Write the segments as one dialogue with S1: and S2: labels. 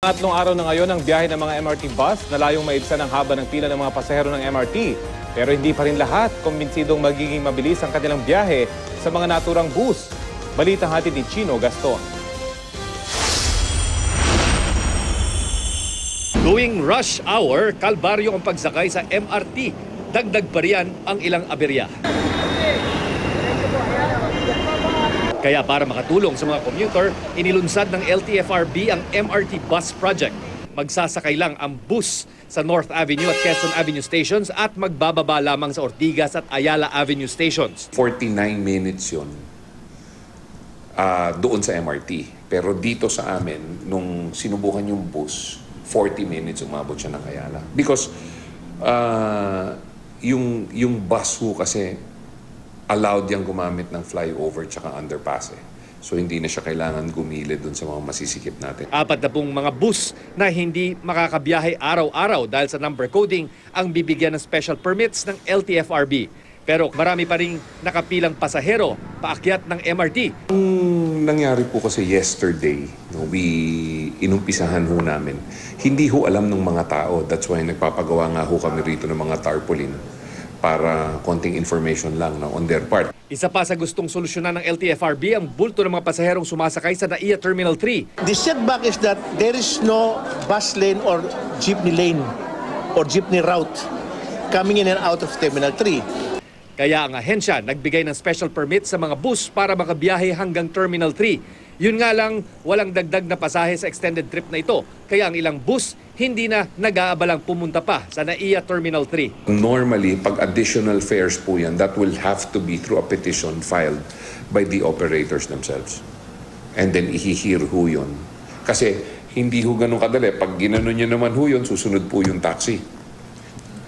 S1: Pangatlong araw na ngayon ang biyahe ng mga MRT bus na layong maibsan ang haba ng pila ng mga pasahero ng MRT. Pero hindi pa rin lahat kumbinsidong magiging mabilis ang kanilang biyahe sa mga naturang bus. Balitang hatid ni Chino Gaston.
S2: Tuwing rush hour, kalbaryo ang pagsakay sa MRT. Dagdag pa riyan ang ilang aberya. Kaya para makatulong sa mga commuter, inilunsad ng LTFRB ang MRT Bus Project. Magsasakay lang ang bus sa North Avenue at Quezon Avenue stations at magbababa lamang sa Ortigas at Ayala Avenue stations.
S3: 49 minutes yun doon sa MRT. Pero dito sa amin, nung sinubukan yung bus, 40 minutes umabot siya ng Ayala. Because yung bus ho kasi allowed yang gumamit ng flyover tsaka underpass eh. So hindi na siya kailangan gumilid dun sa mga masisikip natin.
S2: 40 mga bus na hindi makakabiyahe araw-araw dahil sa number coding ang bibigyan ng special permits ng LTFRB. Pero marami pa ring nakapilang pasahero paakyat ng MRT.
S3: Ang nangyari po kasi yesterday, inumpisahan ho namin. Hindi ho alam ng mga tao. That's why nagpapagawa nga ho kami rito ng mga tarpaulin para konting information lang on their part.
S2: Isa pa sa gustong solusyonan ng LTFRB ang bulto ng mga pasaherong sumasakay sa NAIA Terminal 3.
S4: The setback is that there is no bus lane or jeepney lane or jeepney route coming in and out of Terminal 3.
S2: Kaya ang ahensya nagbigay ng special permit sa mga bus para makabiyahe hanggang Terminal 3. Yun nga lang, walang dagdag na pasahe sa extended trip na ito. Kaya ang ilang bus hindi na nag-aabalang pumunta pa sa NAIA Terminal 3.
S3: Normally, pag additional fares po yan, that will have to be through a petition filed by the operators themselves. And then ihihir ho yun. Kasi hindi ho ganun kadali. Pag ginanon nyo naman ho yun, susunod po yung taxi.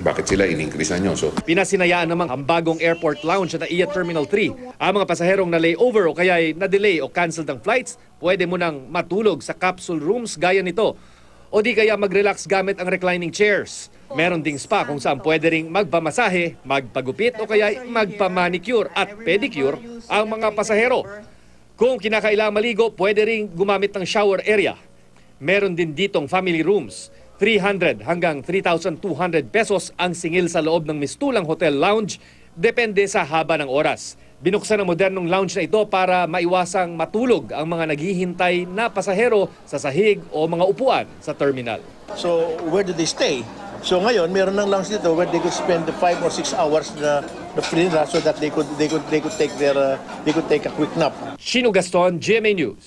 S3: Bakit sila in-increasean nyo? So,
S2: pinasinayaan naman ang bagong airport lounge sa NAIA Terminal 3. Ang mga pasaherong na layover o kaya na-delay o canceled ang flights, pwede mo nang matulog sa capsule rooms gaya nito. O di kaya mag-relax gamit ang reclining chairs. Meron ding spa kung saan pwede ring magpamasahe, magpagupit o kaya magpamanicure at pedicure ang mga pasahero. Kung kinakailangan maligo, pwede ring gumamit ng shower area. Meron din ditong family rooms. 300 hanggang 3,200 pesos ang singil sa loob ng mistulang hotel lounge, depende sa haba ng oras. Binuksan ang modernong lounge na ito para maiwasang matulog ang mga naghihintay na pasahero sa sahig o mga upuan sa terminal.
S4: So where do they stay? So ngayon, meron ng lounge dito where they could spend the 5 or 6 hours na free nila so that they could take a quick nap.
S2: Chino Gaston, GMA News.